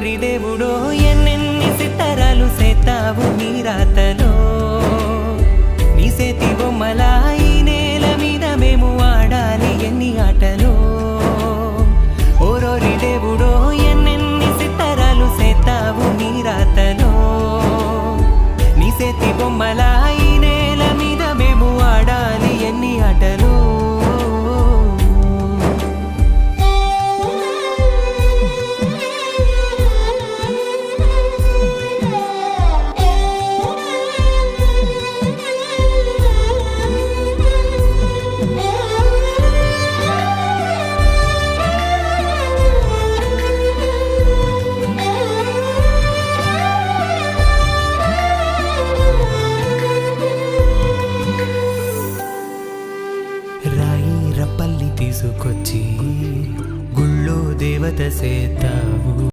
ఓరోరి దేవుడో ఎన్నెన్ని సిత్తరాలు సేతావు నీ రాతలో నీ సేతి బొమ్మల ఈ నేల మీద మేము ఆడాలి ఎన్ని ఆటలో ఓరోరి దేవుడో ఎన్నెన్ని సిత్తరాలు సేతావు నీ రాతలో నీ సేతి బొమ్మల ఈ నేల మీద మేము ఆడాలి ఎన్ని ఆటలో రాయి రప్పల్లి తీసుకొచ్చి గుళ్ళో దేవత సేత